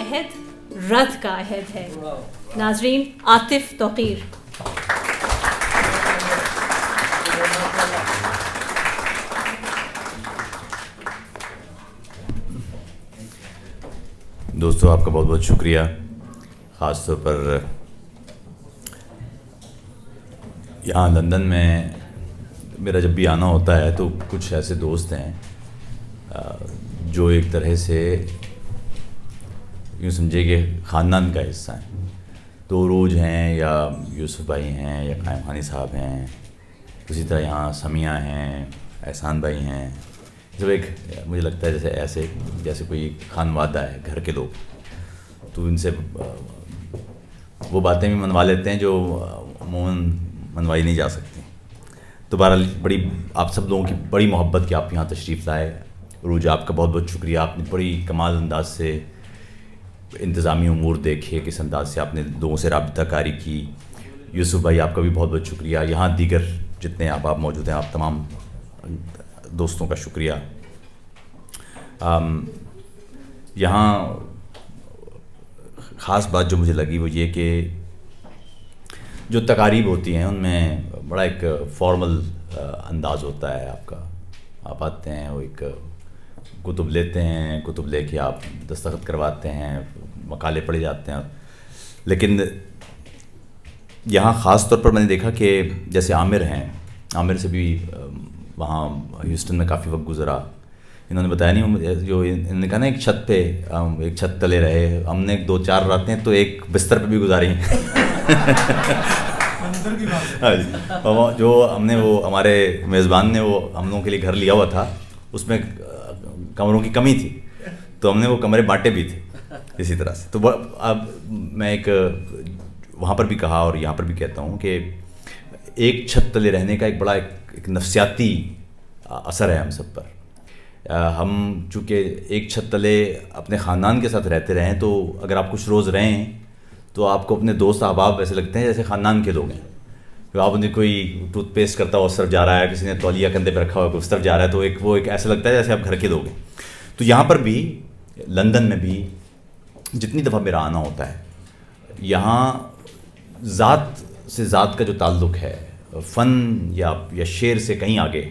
عہد رد کا عہد ہے. ناظرین، عاطف توقیر. دوستو، آپ کا بہت بہت شکریہ. خاص طور پر یہاں لندن میں میرا جب بھی آنا ہوتا ہے تو کچھ ایسے دوست ہیں جو ایک طرح سے یوں سمجھے کہ خاندان کا حصہ ہیں. تو عروج ہیں یا یوسف بھائی ہیں یا قائم خانی صاحب ہیں، اسی طرح یہاں سمیہ ہیں، احسان بھائی ہیں. جب ایک مجھے لگتا ہے جیسے کوئی خانوادہ ہے، گھر کے لوگ، تو ان سے وہ باتیں بھی منوا لیتے ہیں جو عموماً منوائی نہیں جا سکتی. تو بہرحال بڑی آپ سب لوگوں کی بڑی محبت کہ آپ یہاں تشریف لائے. عروج، آپ کا بہت بہت شکریہ. آپ نے بڑی کمال انداز سے انتظامی امور دیکھے، کس انداز سے آپ نے لوگوں سے رابطہ کاری کی. یوسف بھائی، آپ کا بھی بہت بہت شکریہ. یہاں دیگر جتنے آپ موجود ہیں، آپ تمام دوستوں کا شکریہ. یہاں خاص بات جو مجھے لگی وہ یہ کہ جو تقاریب ہوتی ہیں ان میں بڑا ایک فارمل انداز ہوتا ہے آپ کا. آپ آتے ہیں، وہ ایک کتب لیتے ہیں، کتب لے کے آپ دستخط کرواتے ہیں، مقالے پڑھے جاتے ہیں. لیکن یہاں خاص طور پر میں نے دیکھا کہ جیسے عامر ہیں، عامر سے بھی وہاں ہیوسٹن میں کافی وقت گزرا. انہوں نے بتایا نہیں، جو انہوں نے کہا نا ایک چھت پہ، ایک چھت تلے رہے. ہم نے 2-4 راتیں تو ایک بستر پہ بھی گزاری ہیں. جو ہم نے، وہ ہمارے میزبان نے وہ ہم لوگوں کے لیے گھر لیا ہوا تھا، اس میں کمروں کی کمی تھی تو ہم نے وہ کمرے بانٹے بھی تھے اسی طرح سے. تو اب میں ایک وہاں پر بھی کہا اور یہاں پر بھی کہتا ہوں کہ ایک چھت تلے رہنے کا ایک بڑا ایک نفسیاتی اثر ہے ہم سب پر. ہم چونکہ ایک چھت تلے اپنے خاندان کے ساتھ رہتے رہیں تو اگر آپ کچھ روز رہیں تو آپ کو اپنے دوست احباب ایسے لگتے ہیں جیسے خاندان کے لوگ ہیں. آپ نے کوئی ٹوتھ پیسٹ کرتا ہوا اس طرف جا رہا ہے، کسی نے تولیہ کندھے پہ رکھا ہوا ہے اس طرف جا رہا ہے، تو وہ ایک ایسا لگتا ہے جیسے آپ گھر کے لوگ ہیں. تو یہاں پر بھی لندن میں بھی جتنی دفعہ میرا آنا ہوتا ہے، یہاں ذات سے ذات کا جو تعلق ہے، فن یا شعر سے کہیں آگے،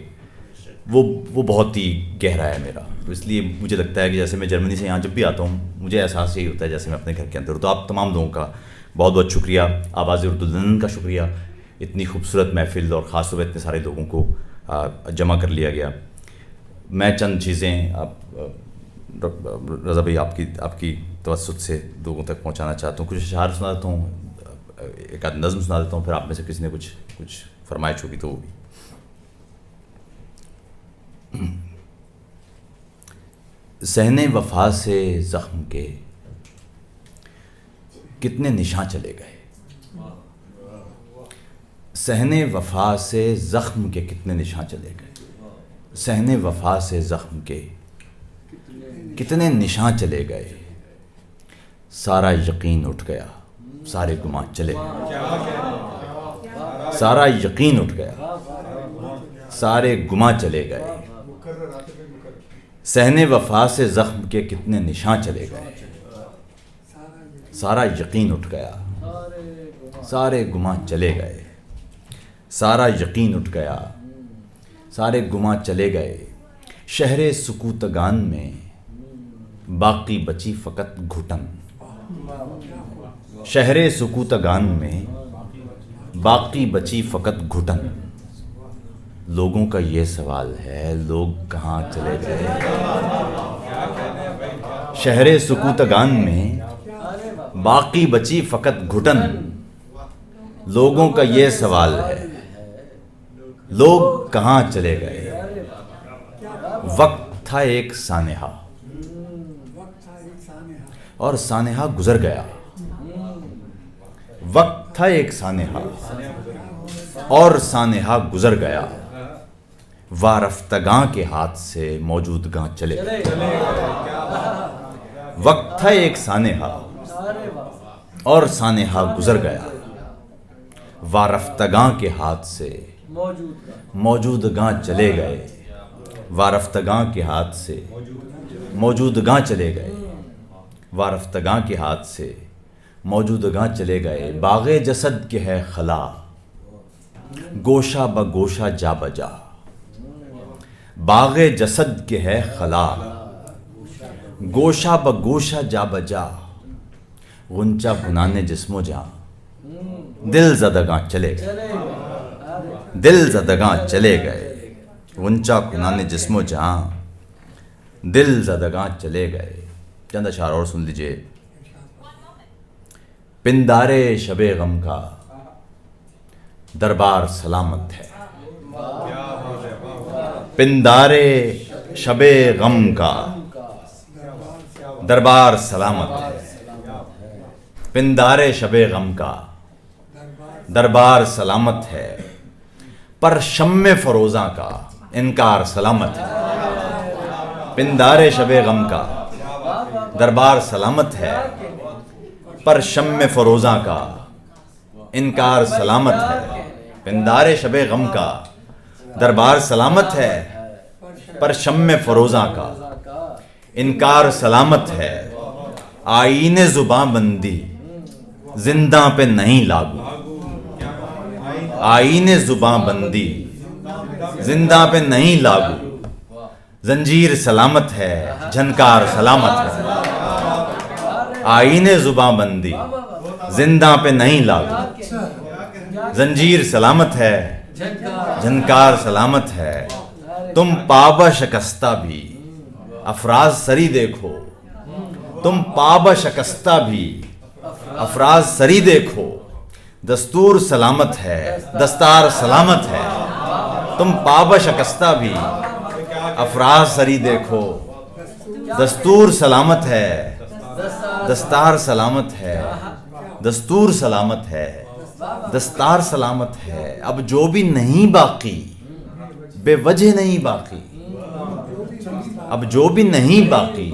وہ بہت ہی گہرا ہے میرا. اس لیے مجھے لگتا ہے کہ جیسے میں جرمنی سے یہاں جب بھی آتا ہوں مجھے احساس یہی ہوتا ہے جیسے میں اپنے گھر کے اندر ہوں. تو آپ تمام لوگوں کا بہت بہت شکریہ. آواز اردو لندن کا شکریہ. اتنی خوبصورت محفل اور خاص طور پر اتنے سارے لوگوں کو جمع کر لیا گیا. میں چند چیزیں رضا بھائی آپ کی توسط سے لوگوں تک پہنچانا چاہتا ہوں. کچھ اشعار سنا دیتا ہوں، ایک آدھ نظم سنا دیتا ہوں، پھر آپ میں سے کسی نے کچھ فرمائش ہوگی تو وہ بھی. صحن وفا سے زخم کے کتنے نشاں چلے گئے. صحن وفا سے زخم کے کتنے نشاں چلے گئے. صحن وفا سے زخم کے کتنے نشاں چلے گئے. سارا یقین اٹھ گیا، سارے گماں چلے گئے. سارا یقین اٹھ گیا، سارے گماں چلے گئے. صحن وفا سے زخم کے کتنے نشاں چلے گئے. سارا یقین اٹھ گیا، سارے گماں چلے گئے. سارا یقین اٹھ گیا، سارے گماں چلے گئے. شہر سکوتگان میں باقی بچی فقط گھٹن. شہر سکوتگان میں باقی بچی فقط گھٹن. لوگوں کا یہ سوال ہے، لوگ کہاں چلے گئے. شہر سکوتگان میں باقی بچی فقط گھٹن. لوگوں کا یہ سوال ہے، لوگ کہاں چلے گئے. وقت تھا ایک سانحہ اور سانحہ گزر گیا. وقت تھا ایک سانحہ اور سانحہ گزر گیا. وارفتگاں کے ہاتھ سے موجودگاں چلے گئے. وقت تھا ایک سانحہ اور سانحہ گزر گیا. وارفتگاں کے ہاتھ سے موجودگاں چلے گئے. وارفتگاں کے ہاتھ سے موجودگاں چلے گئے. وارفتگاں کے ہاتھ سے موجودگاں چلے گئے، باغ جسد کے ہے خلا، گوشہ بگوشہ جا بجا، باغ جسد کے ہے خلا، گوشہ بگوشہ جا بجا، غنچہ بنانے جسم و جاں، دل زدگاں چلے گئے، دل زدگاں چلے گئے، غنچہ بنانے جسم و جاں، دل زدگاں چلے گئے۔ چند اشعار اور سن لیجئے۔ پندارے شب غم کا دربار سلامت ہے، پندارے شب غم کا دربار سلامت ہے، پندارے شب غم کا دربار سلامت ہے، پر شم فروزاں کا انکار سلامت ہے، پندارے شب غم کا دربار سلامت ہے، پر شم فروزاں کا انکار سلامت ہے، پندارے شب غم کا دربار سلامت ہے، پر شم فروزاں کا انکار سلامت ہے، آئین زباں بندی زنداں پہ نہیں لاگو، آئین زباں بندی زنداں پہ نہیں لاگو، زنجیر سلامت ہے، جھنکار سلامت ہے، آئین زباں بندی زنداں پہ نہیں لاگو، زنجیر سلامت ہے، جھنکار سلامت ہے، تم پابا شکستہ بھی افراز سری دیکھو، تم پابا شکستہ بھی افراز سری دیکھو، دستور سلامت ہے، دستار سلامت ہے، تم پابا شکستہ بھی افراز سری دیکھو، دستور سلامت ہے، دستار سلامت ہے، دستور سلامت ہے، دستار سلامت ہے، اب جو بھی نہیں باقی بے وجہ نہیں باقی، اب جو بھی نہیں باقی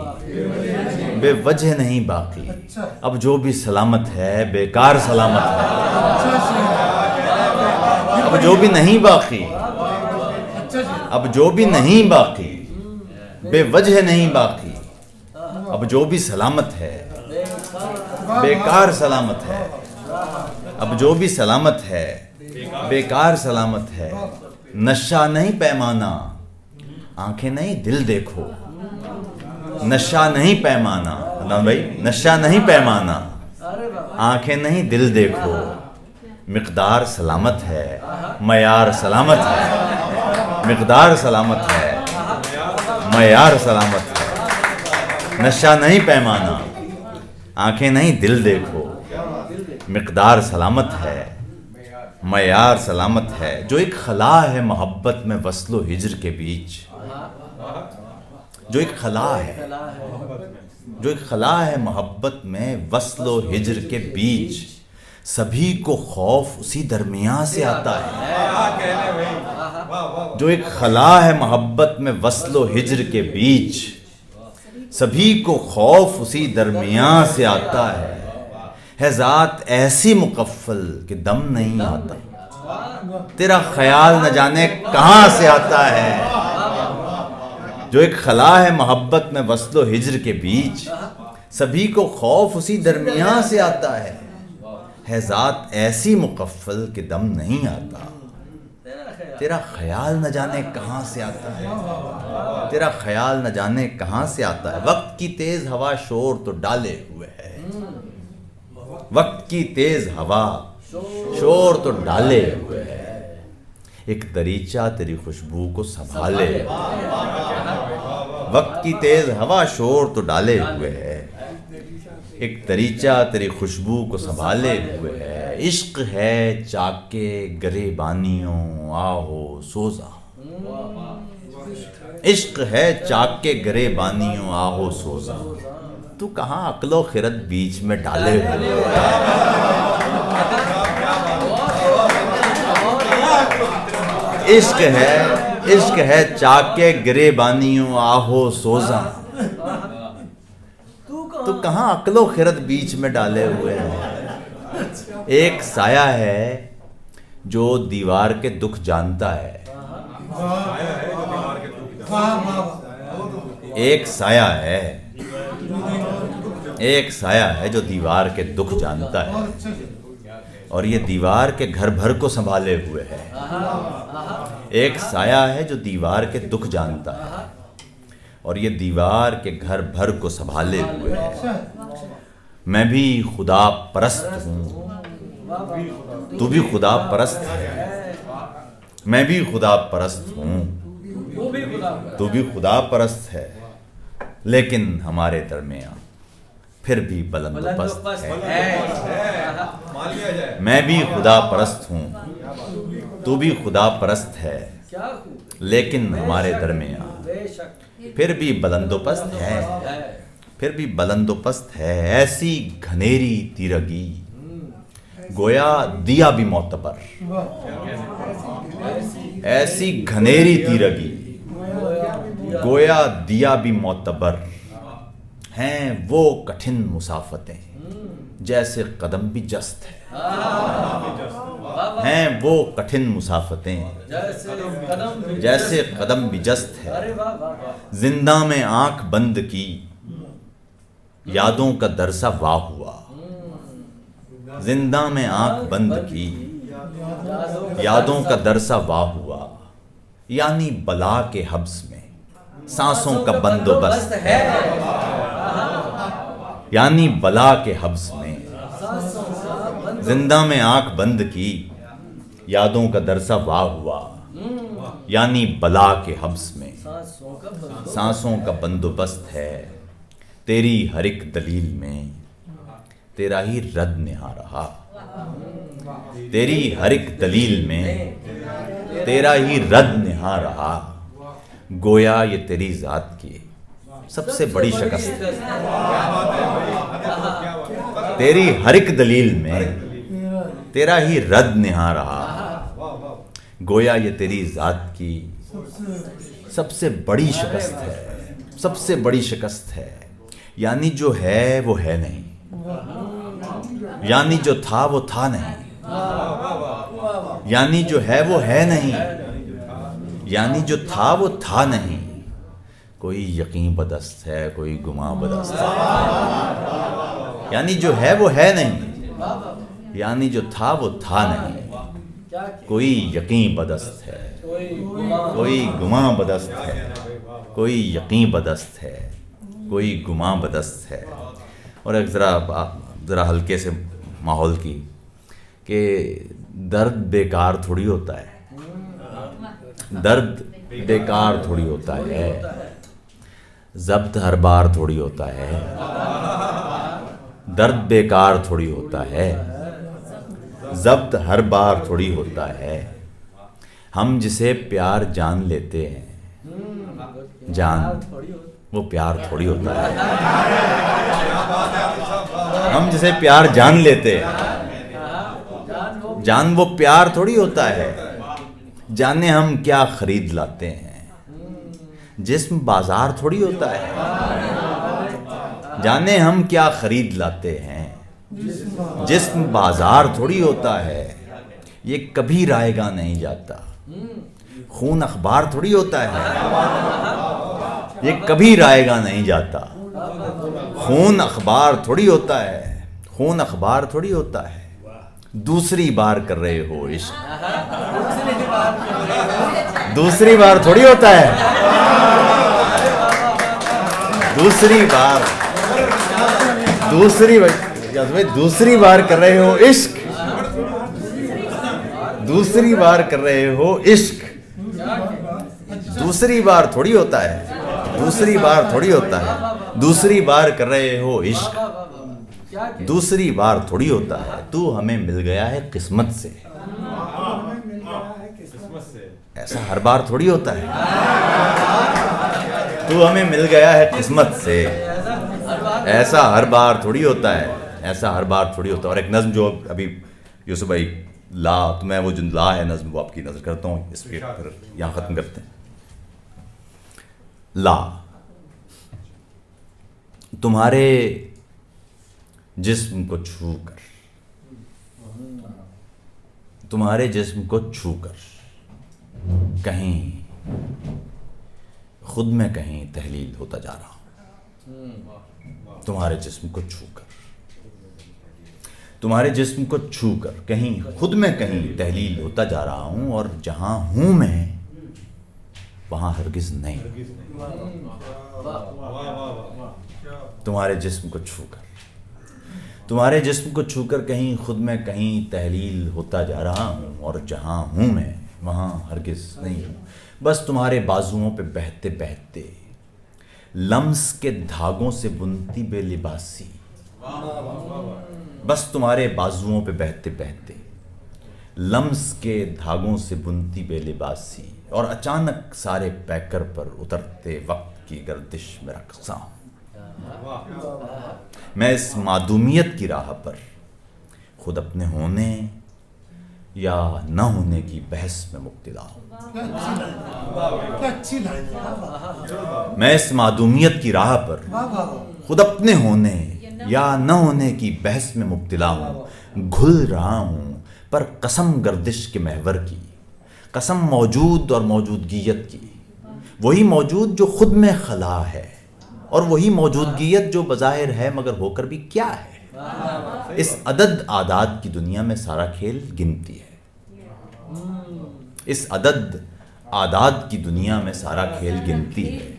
بے وجہ نہیں باقی، اب جو بھی سلامت ہے بیکار سلامت ہے، اب جو بھی نہیں باقی، اب جو بھی نہیں باقی بے وجہ نہیں باقی، اب جو بھی سلامت ہے بیکار سلامت ہے، اب جو بھی سلامت ہے بیکار سلامت ہے، نشہ نہیں پیمانہ آنکھیں نہیں دل دیکھو، نشہ نہیں پیمانہ، بھائی نشہ نہیں پیمانہ آنکھیں نہیں دل دیکھو، مقدار سلامت ہے، معیار سلامت ہے، مقدار سلامت ہے، معیار سلامت ہے، نشہ نہیں پیمانہ آنکھیں نہیں دل دیکھو، مقدار سلامت ہے، معیار سلامت ہے، جو ایک خلا ہے محبت میں وصل و ہجر کے بیچ، جو ایک خلا ہے، جو ایک خلا ہے محبت میں وصل و ہجر کے بیچ، سبھی کو خوف اسی درمیان سے آتا ہے، جو ایک خلا ہے محبت میں وصل و ہجر کے بیچ، سبھی کو خوف اسی درمیان سے آتا ہے ذات ایسی مقفل کہ دم نہیں آتا، تیرا خیال نہ جانے کہاں سے آتا ہے، جو ایک خلا ہے محبت میں وصل و ہجر کے بیچ، سبھی کو خوف اسی درمیان سے آتا ہے ذات ایسی مقفل کہ دم نہیں آتا، تیرا خیال نہ جانے کہاں سے آتا ہے، تیرا خیال نہ جانے کہاں سے آتا ہے، وقت کی تیز ہوا شور تو ڈالے ہوئے ہے، وقت کی تیز ہوا شور تو ڈالے ہوئے ہے، ایک دریچہ تیری خوشبو کو سنبھالے، وقت کی تیز ہوا شور تو ڈالے ہوئے ہے، ایک دریچہ تیری خوشبو کو سنبھالے ہوئے ہے، عشق ہے چاکے گریبانیوں آہو سوزا، عشق ہے چاکے گریبانیوں آہو سوزا، تو کہاں عقل و خرد بیچ میں ڈالے ہوئے عشق ہے چاکے گریبانیوں آہو سوزا، تو کہاں عقل و خرد بیچ میں ڈالے ہوئے ہیں، ایک سایہ ہے جو دیوار کے دکھ جانتا ہے، ایک سایہ ہے، ایک سایہ ہے جو دیوار کے دکھ جانتا ہے اور یہ دیوار کے گھر بھر کو سنبھالے ہوئے ہے. ایک سایہ ہے جو دیوار کے دکھ جانتا ہے اور یہ دیوار کے گھر بھر کو سنبھالے ہوئے ہے. میں بھی خدا پرست ہوں، تو بھی خدا پرست ہے. میں بھی خدا پرست ہوں، تو بھی خدا پرست ہے، لیکن ہمارے درمیان پھر بھی بلند و پست ہے. میں بھی خدا پرست ہوں، تو بھی خدا پرست ہے، لیکن ہمارے درمیان پھر بھی بلند و پست ہے. پھر بھی بلند و پست ہے. ایسی گھنیری تیرگی گویا دیا بھی معتبر. ایسی گھنیری تیرگی گویا دیا بھی معتبر. ہیں وہ کٹھن مسافتیں جیسے قدم بھی جست ہے. ہیں وہ کٹھن مسافتیں جیسے قدم بھی جست ہے. زندہ میں آنکھ بند کی یادوں کا درسا واہ ہوا. زندہ میں آنکھ بند کی یادوں کا درسا واہ ہوا. یعنی بلا کے حبس میں سانسوں کا بندوبست ہے. یعنی بلا کے حبس میں زندہ میں آنکھ بند کی یادوں کا درسا واہ ہوا. یعنی بلا کے حبس میں سانسوں کا بندوبست ہے. تیری ہر ایک دلیل میں تیرا ہی رد نہا رہا. تیری ہر ایک دلیل میں تیرا ہی رد نہا رہا. گویا یہ تیری ذات کی سب سے بڑی شکست ہے. تیری ہر ایک دلیل میں تیرا ہی رد نہا رہا. گویا یہ تیری ذات کی سب سے بڑی شکست ہے. سب سے بڑی شکست ہے. یعنی جو ہے وہ ہے نہیں. یعنی جو تھا وہ تھا نہیں. یعنی جو ہے وہ ہے نہیں. یعنی جو تھا وہ تھا نہیں. کوئی یقین بدست ہے، کوئی گمان بدست ہے. یعنی جو ہے وہ ہے نہیں. یعنی جو تھا وہ تھا نہیں. کوئی یقین بدست ہے، کوئی گمان بدست ہے. کوئی یقین بدست ہے، کوئی گمان بدست ہے. اور ایک ذرا ہلکے سے ماحول کی کہ درد بیکار تھوڑی ہوتا ہے. درد بیکار تھوڑی ہوتا ہے. ضبط ہر بار تھوڑی ہوتا ہے. درد بیکار تھوڑی ہوتا ہے. ضبط ہر بار تھوڑی ہوتا ہے. ہم جسے پیار جان لیتے ہیں، جان وہ پیار تھوڑی ہوتا ہے. ہم جسے پیار جان لیتے ہیں، جان وہ پیار تھوڑی ہوتا ہے. جانے ہم کیا خرید لاتے ہیں. جسم بازار تھوڑی ہوتا ہے. جانے ہم کیا خرید لاتے ہیں. جسم بازار تھوڑی ہوتا ہے. یہ کبھی رائے گا نہیں جاتا. خون اخبار تھوڑی ہوتا ہے. یہ کبھی رائے گا نہیں جاتا. خون اخبار تھوڑی ہوتا ہے. خون اخبار تھوڑی ہوتا ہے. دوسری بار کر رہے ہو عشق. دوسری بار تھوڑی ہوتا ہے. دوسری بار دوسری بار کر رہے ہو عشق. دوسری بار کر رہے ہو عشق. دوسری بار تھوڑی ہوتا ہے. دوسری بار تھوڑی ہوتا ہے. دوسری بار کر رہے ہو عشق. دوسری بار تھوڑی ہوتا ہے. تو ہمیں مل گیا ہے قسمت سے. ایسا ہر بار تھوڑی ہوتا ہے. تو ہمیں مل گیا ہے قسمت سے. ایسا ہر بار تھوڑی ہوتا ہے. ایسا ہر بار تھوڑی ہوتا ہے. اور ایک نظم جو ابھی یوسف بھائی لا، تو میں وہ جو لا ہے نظم وہ آپ کی نظر کرتا ہوں، اس پہ پھر یہاں ختم کرتے ہیں. لا، تمہارے جسم کو چھو کر، تمہارے جسم کو چھو کر کہیں خود میں کہیں تحلیل ہوتا جا رہا ہوں. تمہارے جسم کو چھو کر، تمہارے جسم کو چھو کر کہیں خود میں کہیں تحلیل ہوتا جا رہا ہوں، اور جہاں ہوں میں وہاں ہرگز نہیں۔ تمہارے جسم کو چھو کر، تمہارے جسم کو چھو کر کہیں خود میں کہیں تحلیل ہوتا جا رہا ہوں، اور جہاں ہوں میں وہاں ہرگز نہیں ہوں۔ بس تمہارے بازوؤں پہ بہتے بہتے لمس کے دھاگوں سے بنتی بے لباسی، بس تمہارے بازوؤں پہ بہتے بہتے لمس کے دھاگوں سے بنتی بے لباسی، اور اچانک سارے پیکر پر اترتے وقت کی گردش میں رقصاں ہوں۔ میں اس معدومیت کی راہ پر خود اپنے ہونے یا نہ ہونے کی بحث میں مبتلا ہوں۔ میں اس معدومیت کی راہ پر خود اپنے ہونے یا نہ ہونے کی بحث میں مبتلا ہوں، گھل رہا ہوں پر قسم گردش کے محور کی، قسم موجود اور موجودگیت کی، وہی موجود جو خود میں خلا ہے، اور وہی موجودگیت جو بظاہر ہے مگر ہو کر بھی کیا ہے۔ اس عدد اعداد کی دنیا میں سارا کھیل گنتی ہے، اس عدد اعداد کی دنیا میں سارا کھیل گنتی ہے،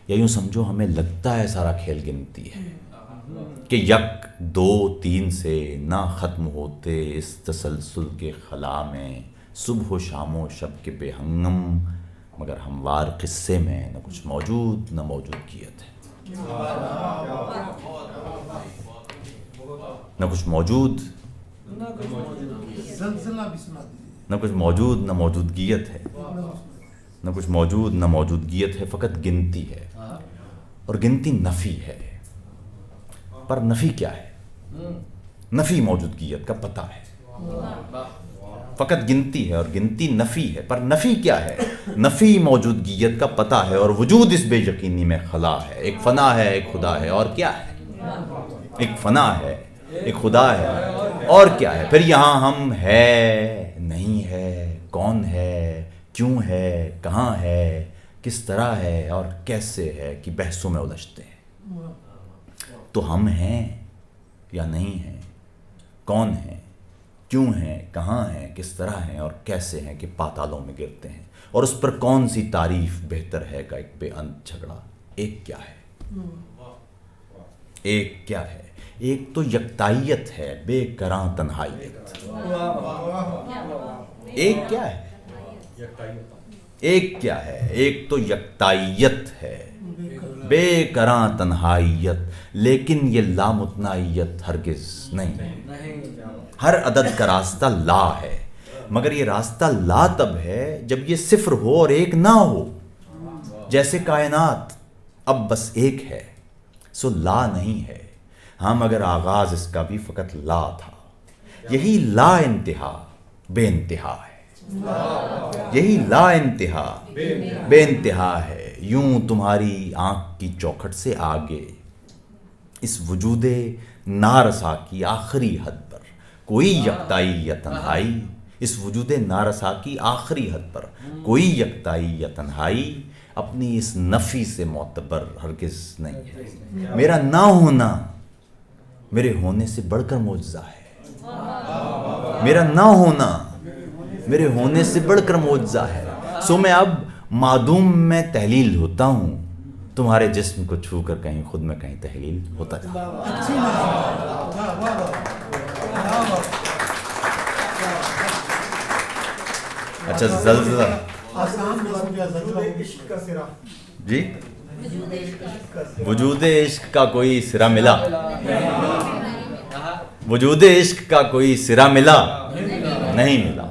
یا یوں سمجھو ہمیں لگتا ہے سارا کھیل گنتی ہے، کہ یک دو تین سے نہ ختم ہوتے اس تسلسل کے خلا میں، صبح و شام و شب کے بے ہنگم مگر ہموار قصے میں نہ کچھ موجود نہ موجودگیت ہے، نہ کچھ موجود نہ کچھ موجود نہ موجودگیت ہے، نہ کچھ موجود نہ موجودگیت ہے، فقط گنتی ہے، اور گنتی نفی ہے۔ پر نفی کیا ہے؟ نفی موجودگیت کا پتہ ہے، فقط گنتی ہے اور گنتی نفی ہے، پر نفی کیا ہے؟ نفی موجودگیت کا پتہ ہے، اور وجود اس بے یقینی میں خلا ہے۔ ایک فنا ہے، ایک خدا ہے، اور کیا ہے؟ ایک فنا ہے، ایک خدا ہے، اور کیا ہے؟ پھر یہاں ہم ہے، نہیں ہے، کون ہے، کیوں ہے، کہاں ہے، کس طرح ہے اور کیسے ہے کی بحثوں میں الجھتے ہیں۔ تو ہم ہیں یا نہیں ہیں، کون ہیں، کیوں ہیں، کہاں ہیں، کس طرح ہیں اور کیسے ہیں کہ پاتالوں میں گرتے ہیں، اور اس پر کون سی تعریف بہتر ہے کا ایک بے انت جھگڑا۔ ایک کیا ہے؟ ایک کیا ہے؟ ایک تو یکتائیت ہے، بے کراں تنہائیت۔ ایک کیا ہے؟ ایک کیا ہے؟ ایک تو یکتائیت ہے، بے کراں تنہائیت، لیکن یہ لامتنائیت ہرگز نہیں۔ ہر عدد کا راستہ لا ہے، مگر یہ راستہ لا تب ہے جب یہ صفر ہو اور ایک نہ ہو۔ جیسے کائنات اب بس ایک ہے، سو لا نہیں ہے، ہاں مگر آغاز اس کا بھی فقط لا تھا۔ یہی لا انتہا بے انتہا ہے، یہی لا انتہا بے انتہا ہے۔ یوں تمہاری آنکھ کی چوکھٹ سے آگے اس وجود نارسا کی آخری حد پر کوئی یکتائی یا تنہائی، اس وجود نارسا کی آخری حد پر کوئی یکتائی یا تنہائی اپنی اس نفی سے معتبر ہرگز نہیں ہے۔ میرا نہ ہونا میرے ہونے سے بڑھ کر معجزہ ہے، میرا نہ ہونا میرے ہونے سے بڑھ کر معجزہ ہے۔ سو میں اب معدوم میں تحلیل ہوتا ہوں، تمہارے جسم کو چھو کر کہیں خود میں کہیں تحلیل ہوتا جاتا ہوں۔ اچھا زلزلہ جی، وجود عشق کا کوئی سرا ملا، وجود عشق کا کوئی سرا ملا نہیں ملا،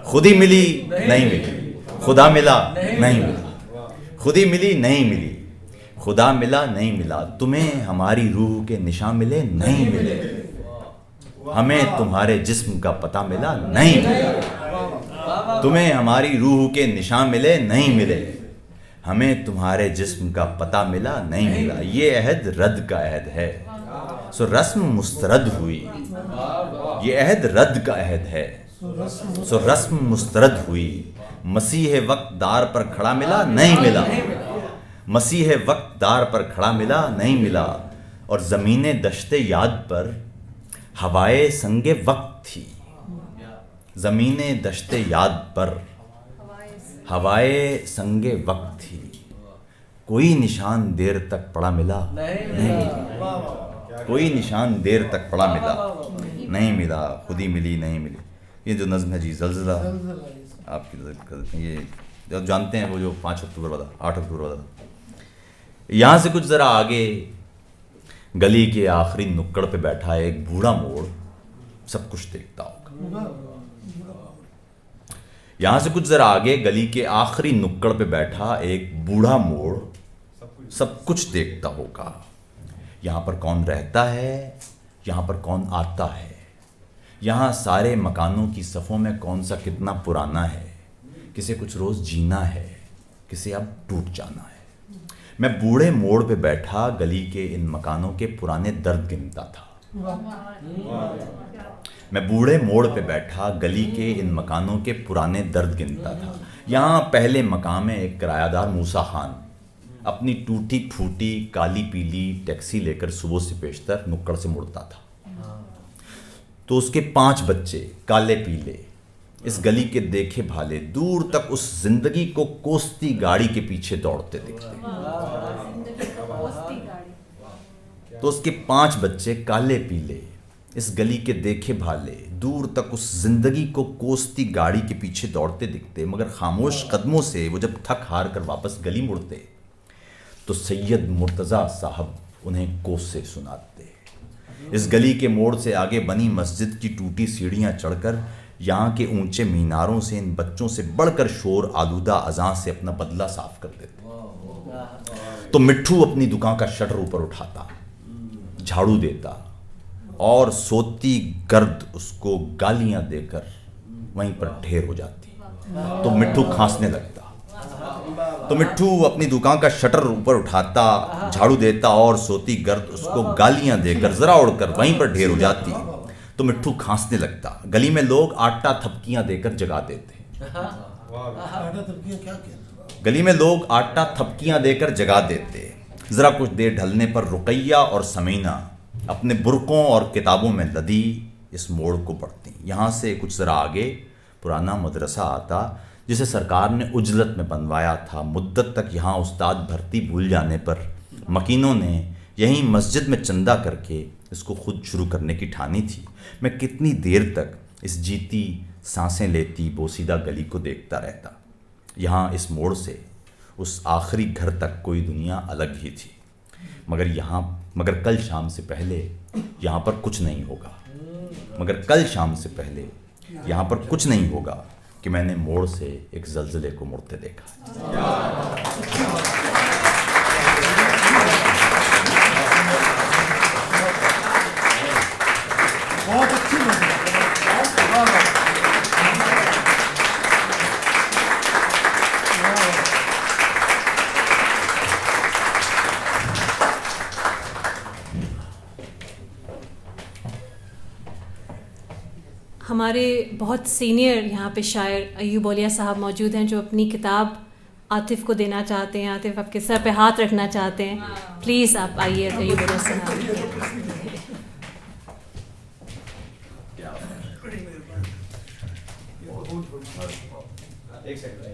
خود ہی ملی نہیں ملی، خدا ملا نہیں ملا، خود ہی ملی نہیں ملی، خدا ملا نہیں ملا، تمہیں ہماری روح کے نشان ملے نہیں ملے، ہمیں تمہارے جسم کا پتہ ملا نہیں ملا، تمہیں ہماری روح کے نشان ملے نہیں ملے، ہمیں تمہارے جسم کا پتہ ملا نہیں ملا۔ یہ عہد رد کا عہد ہے، سو رسم مسترد ہوئی، یہ عہد رد کا عہد ہے، سو رسم مسترد ہوئی، مسیح وقت دار پر کھڑا ملا نہیں ملا، مسیح وقت دار پر کھڑا ملا نہیں ملا، اور زمین دشت یاد پر ہوائے سنگ وقت تھی. زمین دشت یاد پر ہوائے سنگ وقت تھی، کوئی نشان دیر تک پڑا ملا نہیں ملا، کوئی نشان دیر تک پڑا ملا نہیں ملا، خودی ملی نہیں ملی. یہ جو نظم ہے جی زلزلہ، آپ کی یہ جو جانتے ہیں وہ جو 5 اکتوبر والا 8 اکتوبر والا. یہاں سے کچھ ذرا آگے گلی کے آخری نکڑ پہ بیٹھا ایک بوڑھا موڑ سب کچھ دیکھتا ہوگا. یہاں سے کچھ ذرا آگے گلی کے آخری نکڑ پہ بیٹھا ایک بوڑھا موڑ سب کچھ دیکھتا ہوگا. یہاں پر کون رہتا ہے، یہاں پر کون آتا ہے، یہاں سارے مکانوں کی صفوں میں کون سا کتنا پرانا ہے، کسے کچھ روز جینا ہے، کسے اب ٹوٹ جانا ہے. میں بوڑھے موڑ پہ بیٹھا گلی کے ان مکانوں کے پرانے درد گنتا تھا. میں بوڑھے موڑ پہ بیٹھا گلی کے ان مکانوں کے پرانے درد گنتا تھا. یہاں پہلے مقام میں ایک کرایہ دار موسیٰ خان اپنی ٹوٹی پھوٹی کالی پیلی ٹیکسی لے کر صبح سے پیشتر نکڑ سے مڑتا تھا. تو اس کے 5 بچے کالے پیلے اس گلی کے دیکھے بھالے دور تک اس زندگی کو کوستی گاڑی کے پیچھے دوڑتے دکھتے. تو اس کے 5 بچے کالے پیلے اس گلی کے دیکھے بھالے دور تک اس زندگی کو کوستی گاڑی کے پیچھے دوڑتے دکھتے. مگر خاموش قدموں سے وہ جب تھک ہار کر واپس گلی مڑتے تو سید مرتضیٰ صاحب انہیں کوسے سناتے. اس گلی کے موڑ سے آگے بنی مسجد کی ٹوٹی سیڑھیاں چڑھ کر یہاں کے اونچے میناروں سے ان بچوں سے بڑھ کر شور آلودہ اذان سے اپنا بدلہ صاف کر دیتے. تو مٹھو اپنی دکان کا شٹر اوپر اٹھاتا، جھاڑو دیتا، اور سوتی گرد اس کو گالیاں دے کر وہیں پر ڈھیر ہو جاتی. تو مٹھو کھانسنے لگتا. تو مٹھو اپنی دکان کا شٹر اوپر اٹھاتا، جھاڑو دیتا، اور سوتی گرد اس کو گالیاں دے کر ذرا اڑ کر وہیں پر ڈھیر ہو جاتی. تو مٹھو کھانسنے لگتا. گلی میں لوگ آٹا تھپکیاں دے کر جگا دیتے. گلی میں لوگ آٹا تھپکیاں دے کر جگا دیتے. ذرا کچھ دیر ڈھلنے پر رقیہ اور سمینہ اپنے برقعوں اور کتابوں میں لدی اس موڑ کو پڑھتی. یہاں سے کچھ ذرا آگے پرانا مدرسہ آتا جسے سرکار نے اجلت میں بنوایا تھا. مدت تک یہاں استاد بھرتی بھول جانے پر مکینوں نے یہیں مسجد میں چندہ کر کے اس کو خود شروع کرنے کی ٹھانی تھی. میں کتنی دیر تک اس جیتی سانسیں لیتی بوسیدہ گلی کو دیکھتا رہتا. یہاں اس موڑ سے اس آخری گھر تک کوئی دنیا الگ ہی تھی. مگر کل شام سے پہلے یہاں پر کچھ نہیں ہوگا. مگر کل شام سے پہلے یہاں پر کچھ نہیں ہوگا کہ میں نے موڑ سے ایک زلزلے کو مڑتے دیکھا. بہت اچھی ہمارے بہت سینئر یہاں پہ شاعر ایوب اولیاء صاحب موجود ہیں جو اپنی کتاب عاطف کو دینا چاہتے ہیں. عاطف آپ کے سر پہ ہاتھ رکھنا چاہتے ہیں. پلیز آپ آئیے ایوب اولیاء صاحب. ایک سیکنڈ.